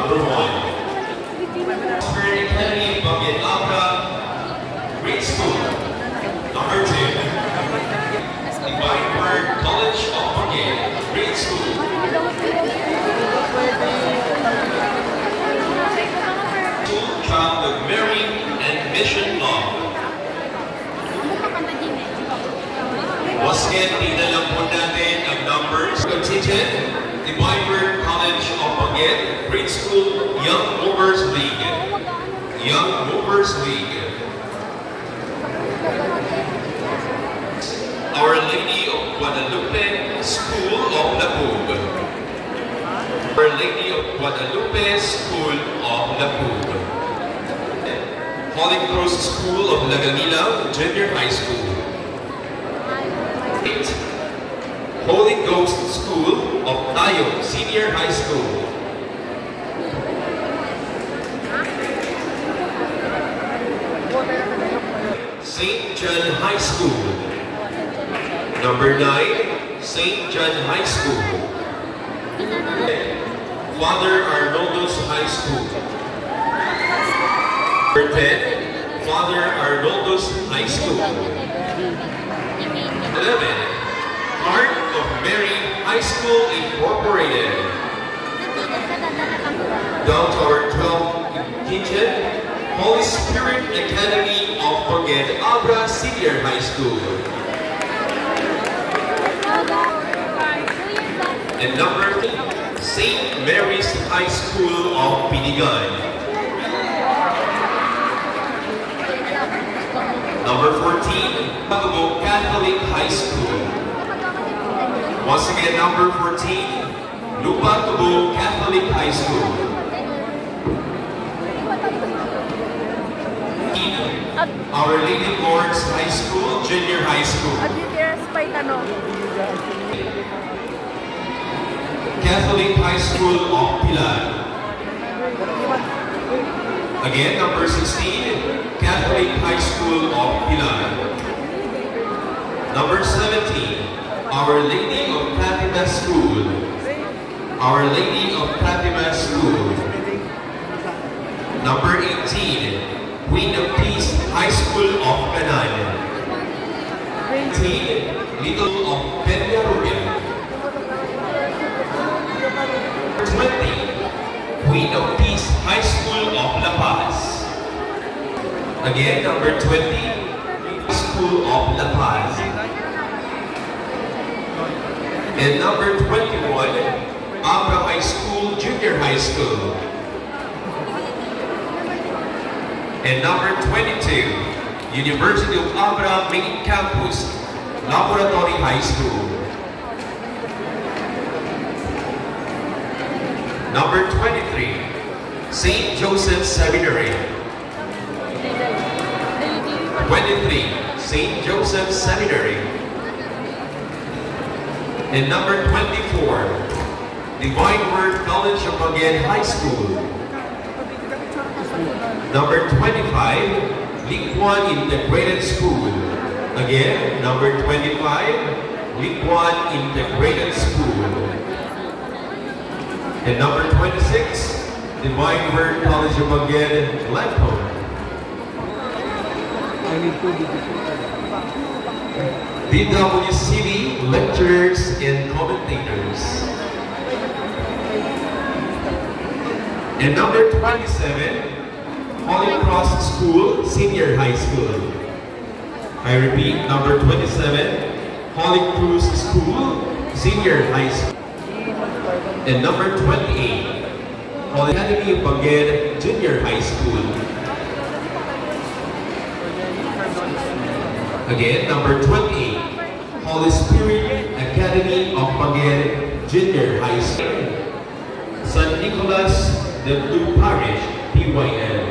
number 1. Spirit Academy Bucket Abra Grade School, number 2. Divine Word College of Bucket Grade School. Child of Mary and Mission Love. Once again, tingnan lang po natin ang numbers. Contingent, Divine Word College of Bucket Grade School, Young Movers League. Young Movers League. Our Lady of Guadalupe School of Lapug. Our Lady of Guadalupe School of Lapug. Holy Cross School of Laganila Junior High School. 8. Holy Ghost School of Tayo Senior High School. St. John High School. Number 9, St. John High School. Father Arnoldo's High School. Number 10, Father Arnoldo's High School. 11, Heart of Mary High School Incorporated. Down to our 12th kitchen, Holy Spirit Academy of Bucket Abra Senior High School. And number 3, St. Mary's High School of Pinigan. Number 14, Pagabo Catholic High School. Once again, number 14, Lupatubo Catholic High School. Our Lady Lord's High School, Junior High School. Catholic High School of Pilar. Again, number 16, Catholic High School of Pilar. Number 17, Our Lady of Fatima School. Our Lady of Fatima School. Number 18, Queen of Peace High School of Canan. 19, Little of Peñarubia. 20, Queen of Peace High School of La Paz. Again, number 20, School of La Paz. And number 21, Abra High School, Junior High School. And number 22, University of Abra Main Campus, Laboratory High School. Number 23, St. Joseph Seminary. 23, St. Joseph Seminary. And number 24, Divine Word College of Bucket High School. Number 25, Liquan Integrated School. Again, number 25, Liquan Integrated School. And number 26, Divine Word College of Bucket, Lampone. DWCV lecturers and commentators. And number 27, Holy Cross School, Senior High School. I repeat, number 27, Holy Cross School, Senior High School. And number 28, Holy Academy of Bucket, Junior High School. Again, number 28, Holy Spirit Academy of Bucket, Junior High School. San Nicolas de Blue Parish, PYN.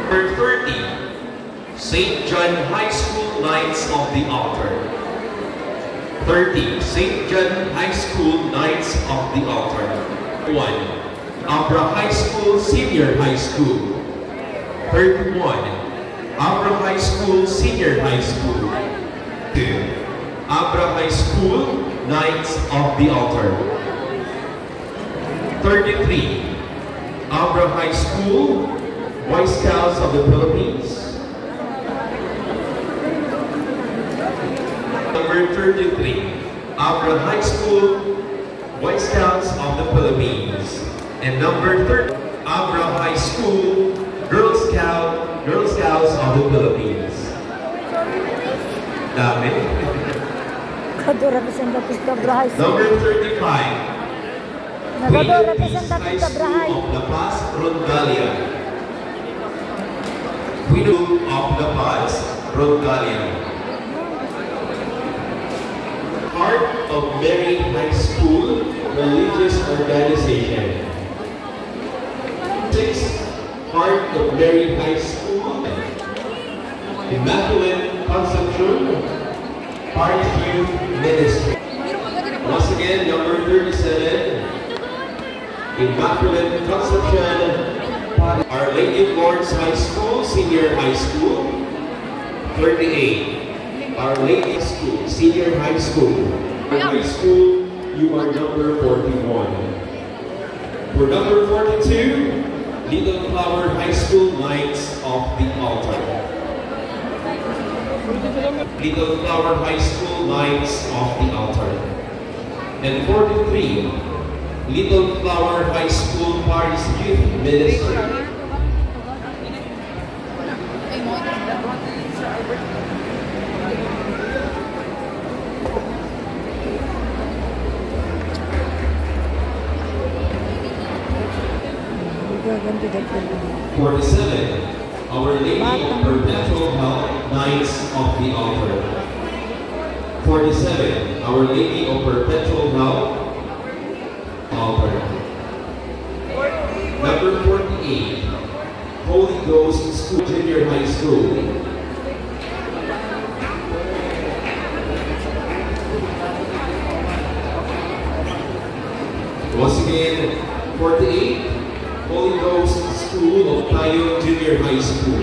Number 30, St. John High School, Knights of the Altar. 30, St. John High School, Knights of the Altar. 1, Abra High School, Senior High School. 31, Abra High School, Senior High School. 2, Abra High School, Knights of the Altar. 33, Abra High School, Boy Scouts of the Philippines. Number 33, Abra High School, Boy Scouts of the Philippines. And number 30, Abra High School, Girl Scouts of the Philippines. Dami. Number 35, Queen Peace High School of La Paz, Rongalia. Queen of La Paz, Rongalia. Heart of Mary High School, religious organization. 6, Heart of Mary High School, Immaculate Conception, Heart Youth Ministry. Once again, number 37, Immaculate Conception, Our Lady of Lords High School, Senior High School. 38, Our Lady School, Senior High School. High School, you are number 41. For number 42, Little Flower High School, Knights of the Altar. Little Flower High School, Knights of the Altar. And 43, Little Flower High School, Paris Youth Ministry. 47, Our Lady of Perpetual Help, Knights of the Altar. 47, Our Lady of Perpetual Help, Altar. Number 48, Holy Ghost School, Junior High School. Once again, 48, Holy Ghost School of Tayo Junior High School.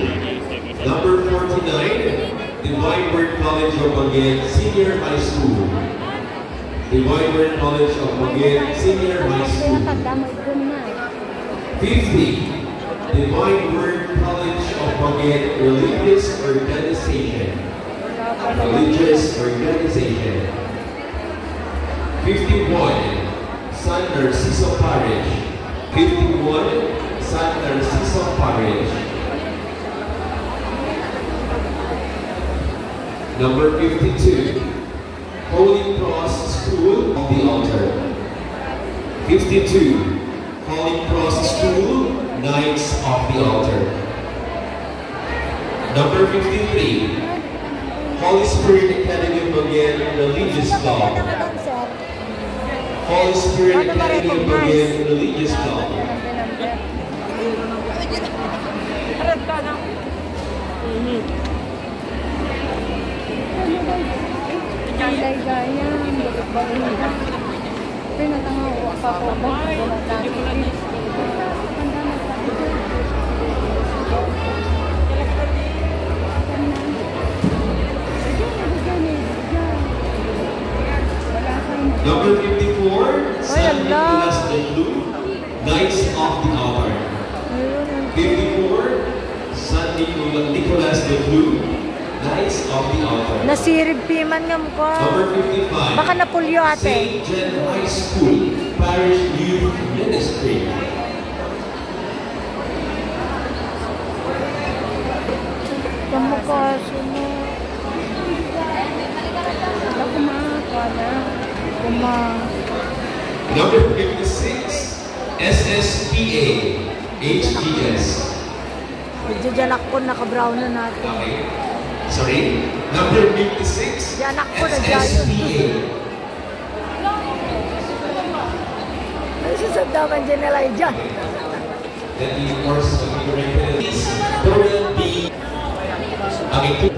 Number 49, Divine Word College of Magain Senior High School. Divine Word College of Magain Senior High School. 50, Divine Word College of Magain Religious Organization. Religious Organization. 51, San Narciso Parish. 51, San Narciso Parish. Number 52, Holy Cross School of the Altar. 52, Holy Cross School, Knights of the Altar. Number 53, Holy Spirit Academy of Magain Religious Club. Holy Spirit Academy of Magain Religious Club. Number 54, San Nicolas de Blue, Knights of the Altar. 54, San Nicolas de Blue, Knights of the Altar. Nasirib piman nga mukha. Number 55, Baka napulyo ate. St. John High School, Parish Youth Ministry. Kamukha sino. Number 56, SSPA, HGS. Medyo janak po naka-brown na natin. Okay. Sorry. Number 56, Janak po na SSPA. Ano sasadaman dyan na lang dyan? Then the course of the Dorian B. Okay.